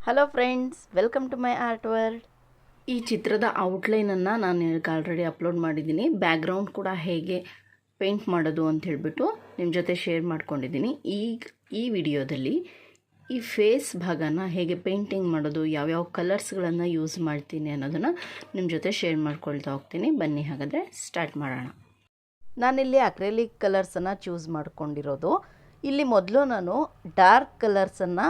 Hello friends, welcome to my art world. ಈ ಚಿತ್ರದ ಔಟ್ಲೈನನ್ನು ನಾನು ಆಲ್ರೆಡಿ ಅಪ್ಲೋಡ್ ಮಾಡಿದ್ದೀನಿ. ಬ್ಯಾಕ್ಗ್ರೌಂಡ್ ಕೂಡ ಹೇಗೆ ಪೇಂಟ್ ಮಾಡೋದು ಅಂತ ಹೇಳಿಬಿಟ್ಟು ನಿಮ್ಮ ಜೊತೆ ಶೇರ್ ಮಾಡ್ಕೊಂಡಿದ್ದೀನಿ. ಈ ವಿಡಿಯೋದಲ್ಲಿ ಈ ಫೇಸ್ ಭಾಗನ ಹೇಗೆ ಪೇಂಟಿಂಗ್ ಮಾಡೋದು, ಯಾವ್ಯಾವ ಕಲರ್ಸ್ಗಳನ್ನು ಯೂಸ್ ಮಾಡ್ತೀನಿ ಅನ್ನೋದನ್ನು ನಿಮ್ಮ ಜೊತೆ ಶೇರ್ ಮಾಡ್ಕೊಳ್ತಾ ಹೋಗ್ತೀನಿ. ಬನ್ನಿ ಹಾಗಾದರೆ ಸ್ಟಾರ್ಟ್ ಮಾಡೋಣ. ನಾನಿಲ್ಲಿ ಅಕ್ರೆಲಿಕ್ ಕಲರ್ಸನ್ನು ಚೂಸ್ ಮಾಡ್ಕೊಂಡಿರೋದು. ಇಲ್ಲಿ ಮೊದಲು ನಾನು ಡಾರ್ಕ್ ಕಲರ್ಸನ್ನು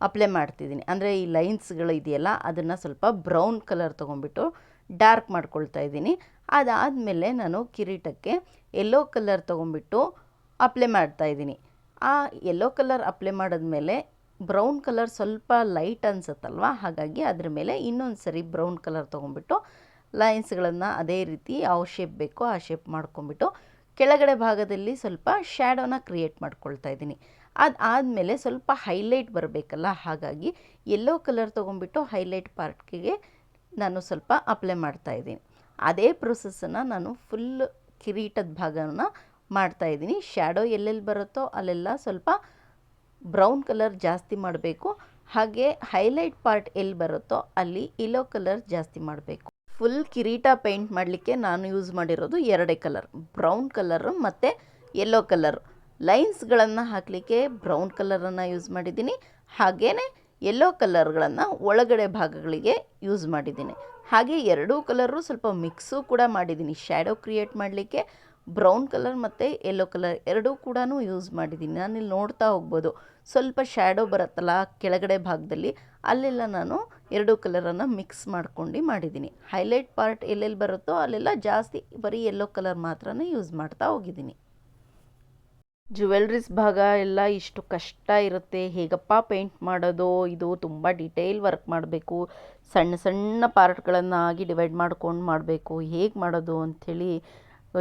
ಅಪ್ಲೈ ಮಾಡ್ತಿದ್ದೀನಿ. ಅಂದರೆ ಈ ಲೈನ್ಸ್ಗಳು ಇದೆಯಲ್ಲ, ಅದನ್ನು ಸ್ವಲ್ಪ ಬ್ರೌನ್ ಕಲರ್ ತೊಗೊಂಡ್ಬಿಟ್ಟು ಡಾರ್ಕ್ ಮಾಡ್ಕೊಳ್ತಾ ಇದ್ದೀನಿ. ಅದಾದಮೇಲೆ ನಾನು ಕಿರೀಟಕ್ಕೆ ಯೆಲ್ಲೋ ಕಲರ್ ತೊಗೊಂಡ್ಬಿಟ್ಟು ಅಪ್ಲೈ ಮಾಡ್ತಾಯಿದ್ದೀನಿ. ಆ ಯೆಲ್ಲೋ ಕಲರ್ ಅಪ್ಲೈ ಮಾಡಿದ್ಮೇಲೆ ಬ್ರೌನ್ ಕಲರ್ ಸ್ವಲ್ಪ ಲೈಟ್ ಅನಿಸುತ್ತಲ್ವ, ಹಾಗಾಗಿ ಅದ್ರ ಮೇಲೆ ಇನ್ನೊಂದು ಸರಿ ಬ್ರೌನ್ ಕಲರ್ ತೊಗೊಂಡ್ಬಿಟ್ಟು ಲೈನ್ಸ್ಗಳನ್ನು ಅದೇ ರೀತಿ ಯಾವ ಶೇಪ್ ಬೇಕೋ ಆ ಶೇಪ್ ಮಾಡ್ಕೊಂಬಿಟ್ಟು ಕೆಳಗಡೆ ಭಾಗದಲ್ಲಿ ಸ್ವಲ್ಪ ಶ್ಯಾಡೋನ ಕ್ರಿಯೇಟ್ ಮಾಡ್ಕೊಳ್ತಾ ಇದ್ದೀನಿ. ಅದಾದಮೇಲೆ ಸ್ವಲ್ಪ ಹೈಲೈಟ್ ಬರಬೇಕಲ್ಲ, ಹಾಗಾಗಿ ಯೆಲ್ಲೋ ಕಲರ್ ತೊಗೊಂಡ್ಬಿಟ್ಟು ಹೈಲೈಟ್ ಪಾರ್ಟ್ಗೆ ನಾನು ಸ್ವಲ್ಪ ಅಪ್ಲೈ ಮಾಡ್ತಾಯಿದ್ದೀನಿ. ಅದೇ ಪ್ರೊಸೆಸ್ಸನ್ನು ನಾನು ಫುಲ್ ಕಿರೀಟದ ಭಾಗನ ಮಾಡ್ತಾಯಿದ್ದೀನಿ. ಶ್ಯಾಡೋ ಎಲ್ಲೆಲ್ಲಿ ಬರುತ್ತೋ ಅಲ್ಲೆಲ್ಲ ಸ್ವಲ್ಪ ಬ್ರೌನ್ ಕಲರ್ ಜಾಸ್ತಿ ಮಾಡಬೇಕು, ಹಾಗೆ ಹೈಲೈಟ್ ಪಾರ್ಟ್ ಎಲ್ಲಿ ಬರುತ್ತೋ ಅಲ್ಲಿ ಯೆಲ್ಲೋ ಕಲರ್ ಜಾಸ್ತಿ ಮಾಡಬೇಕು. ಫುಲ್ ಕಿರೀಟ ಪೇಂಟ್ ಮಾಡಲಿಕ್ಕೆ ನಾನು ಯೂಸ್ ಮಾಡಿರೋದು ಎರಡೇ ಕಲರ್, ಬ್ರೌನ್ ಕಲರು ಮತ್ತು ಯೆಲ್ಲೋ ಕಲರು. ಲೈನ್ಸ್ಗಳನ್ನು ಹಾಕಲಿಕ್ಕೆ ಬ್ರೌನ್ ಕಲರನ್ನು ಯೂಸ್ ಮಾಡಿದ್ದೀನಿ, ಹಾಗೆಯೇ ಯೆಲ್ಲೋ ಕಲರ್ಗಳನ್ನು ಒಳಗಡೆ ಭಾಗಗಳಿಗೆ ಯೂಸ್ ಮಾಡಿದ್ದೀನಿ. ಹಾಗೆ ಎರಡೂ ಕಲರು ಸ್ವಲ್ಪ ಮಿಕ್ಸು ಕೂಡ ಮಾಡಿದ್ದೀನಿ. ಶ್ಯಾಡೋ ಕ್ರಿಯೇಟ್ ಮಾಡಲಿಕ್ಕೆ ಬ್ರೌನ್ ಕಲರ್ ಮತ್ತು ಯೆಲ್ಲೋ ಕಲರ್ ಎರಡೂ ಕೂಡ ಯೂಸ್ ಮಾಡಿದ್ದೀನಿ. ನಾನಿಲ್ಲಿ ನೋಡ್ತಾ ಹೋಗ್ಬೋದು, ಸ್ವಲ್ಪ ಶ್ಯಾಡೋ ಬರುತ್ತಲ್ಲ ಕೆಳಗಡೆ ಭಾಗದಲ್ಲಿ, ಅಲ್ಲೆಲ್ಲ ನಾನು ಎರಡೂ ಕಲರನ್ನು ಮಿಕ್ಸ್ ಮಾಡ್ಕೊಂಡು ಮಾಡಿದ್ದೀನಿ. ಹೈಲೈಟ್ ಪಾರ್ಟ್ ಎಲ್ಲೆಲ್ಲಿ ಬರುತ್ತೋ ಅಲ್ಲೆಲ್ಲ ಜಾಸ್ತಿ ಬರೀ ಯೆಲ್ಲೋ ಕಲರ್ ಮಾತ್ರ ಯೂಸ್ ಮಾಡ್ತಾ ಹೋಗಿದ್ದೀನಿ. ಜ್ಯುವೆಲ್ರೀಸ್ ಭಾಗ ಎಲ್ಲ ಇಷ್ಟು ಕಷ್ಟ ಇರುತ್ತೆ, ಹೇಗಪ್ಪ ಪೇಂಟ್ ಮಾಡೋದು, ಇದು ತುಂಬ ಡಿಟೇಲ್ ವರ್ಕ್ ಮಾಡಬೇಕು, ಸಣ್ಣ ಸಣ್ಣ ಪಾರ್ಟ್ಗಳನ್ನು ಆಗಿ ಡಿವೈಡ್ ಮಾಡ್ಕೊಂಡು ಮಾಡಬೇಕು, ಹೇಗೆ ಮಾಡೋದು ಅಂಥೇಳಿ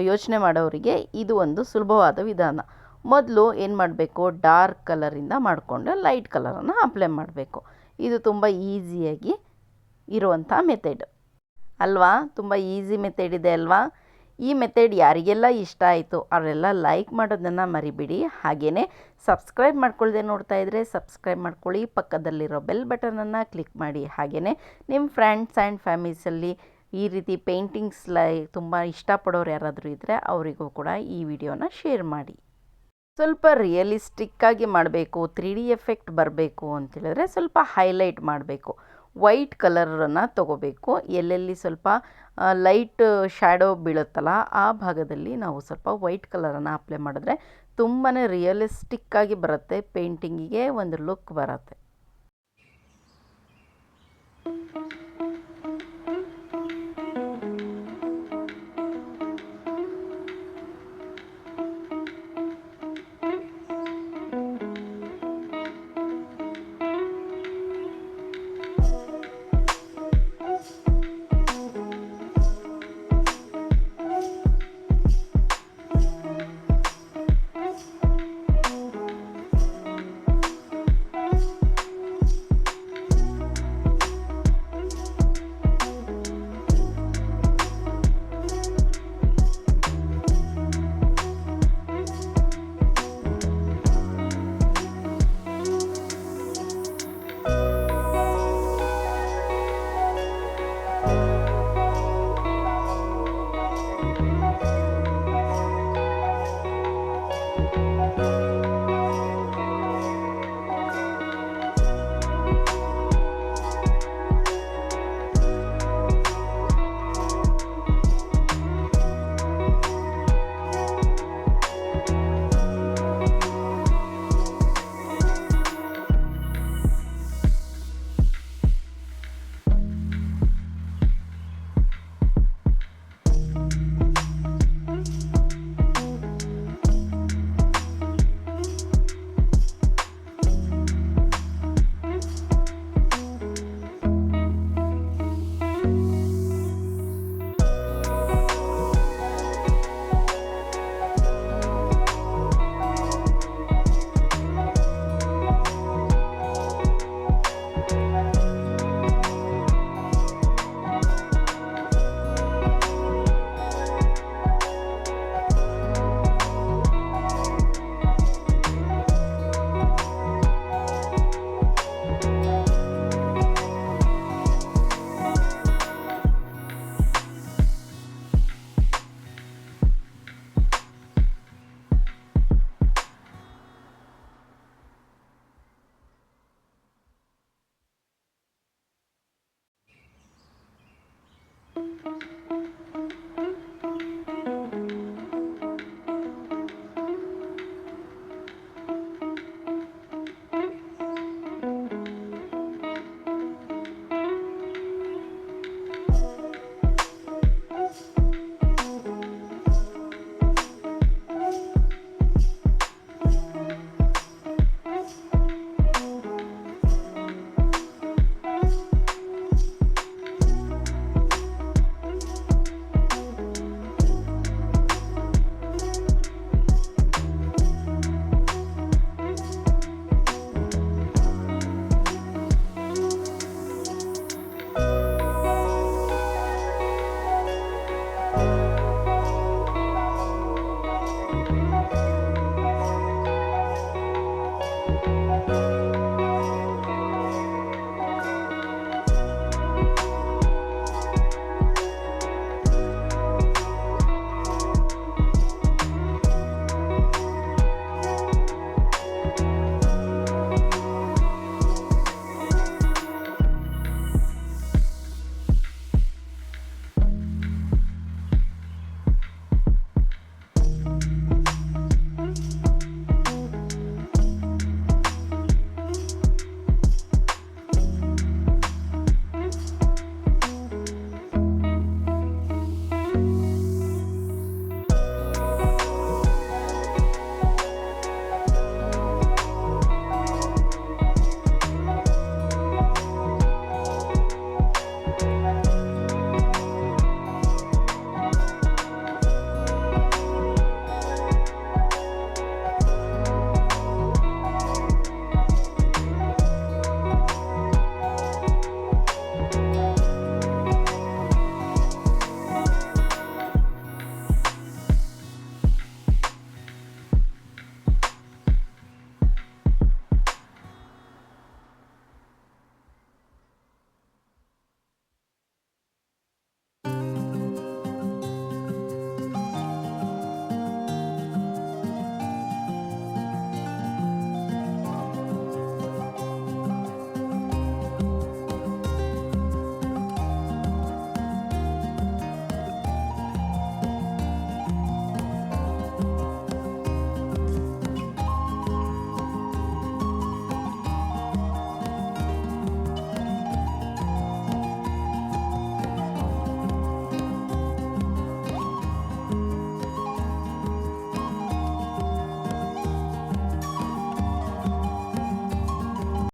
ಯೋಚನೆ ಮಾಡೋರಿಗೆ ಇದು ಒಂದು ಸುಲಭವಾದ ವಿಧಾನ. ಮೊದಲು ಏನು ಮಾಡಬೇಕು, ಡಾರ್ಕ್ ಕಲರಿಂದ ಮಾಡಿಕೊಂಡು ಲೈಟ್ ಕಲರನ್ನು ಅಪ್ಲೈ ಮಾಡಬೇಕು. ಇದು ತುಂಬ ಈಸಿಯಾಗಿ ಇರುವಂಥ ಮೆಥಡ್ ಅಲ್ವಾ, ತುಂಬ ಈಸಿ ಮೆಥಡ್ ಇದೆ ಅಲ್ವಾ. ಈ ಮೆಥಡ್ ಯಾರಿಗೆಲ್ಲ ಇಷ್ಟ ಆಯಿತು ಅವರೆಲ್ಲ ಲೈಕ್ ಮಾಡೋದನ್ನು ಮರಿಬಿಡಿ. ಹಾಗೆಯೇ ಸಬ್ಸ್ಕ್ರೈಬ್ ಮಾಡ್ಕೊಳ್ಳದೆ ನೋಡ್ತಾ ಇದ್ದರೆ ಸಬ್ಸ್ಕ್ರೈಬ್ ಮಾಡ್ಕೊಳ್ಳಿ, ಪಕ್ಕದಲ್ಲಿರೋ ಬೆಲ್ ಬಟನನ್ನು ಕ್ಲಿಕ್ ಮಾಡಿ. ಹಾಗೆಯೇ ನಿಮ್ಮ ಫ್ರೆಂಡ್ಸ್ ಆ್ಯಂಡ್ ಫ್ಯಾಮಿಲೀಸಲ್ಲಿ ಈ ರೀತಿ ಪೇಂಟಿಂಗ್ಸ್ ತುಂಬ ಇಷ್ಟಪಡೋರು ಯಾರಾದರೂ ಇದ್ದರೆ ಅವರಿಗೂ ಕೂಡ ಈ ವಿಡಿಯೋನ ಶೇರ್ ಮಾಡಿ. ಸ್ವಲ್ಪ ರಿಯಲಿಸ್ಟಿಕ್ಕಾಗಿ ಮಾಡಬೇಕು, 3D ಎಫೆಕ್ಟ್ ಬರಬೇಕು ಅಂತೇಳಿದ್ರೆ ಸ್ವಲ್ಪ ಹೈಲೈಟ್ ಮಾಡಬೇಕು. ವೈಟ್ ಕಲರನ್ನು ತೊಗೋಬೇಕು. ಎಲ್ಲೆಲ್ಲಿ ಸ್ವಲ್ಪ ಲೈಟ್ ಶ್ಯಾಡೋ ಬೀಳುತ್ತಲ್ಲ ಆ ಭಾಗದಲ್ಲಿ ನಾವು ಸ್ವಲ್ಪ ವೈಟ್ ಕಲರನ್ನು ಅಪ್ಲೈ ಮಾಡಿದ್ರೆ ತುಂಬಾ ರಿಯಲಿಸ್ಟಿಕ್ಕಾಗಿ ಬರುತ್ತೆ, ಪೇಂಟಿಂಗಿಗೆ ಒಂದು ಲುಕ್ ಬರುತ್ತೆ.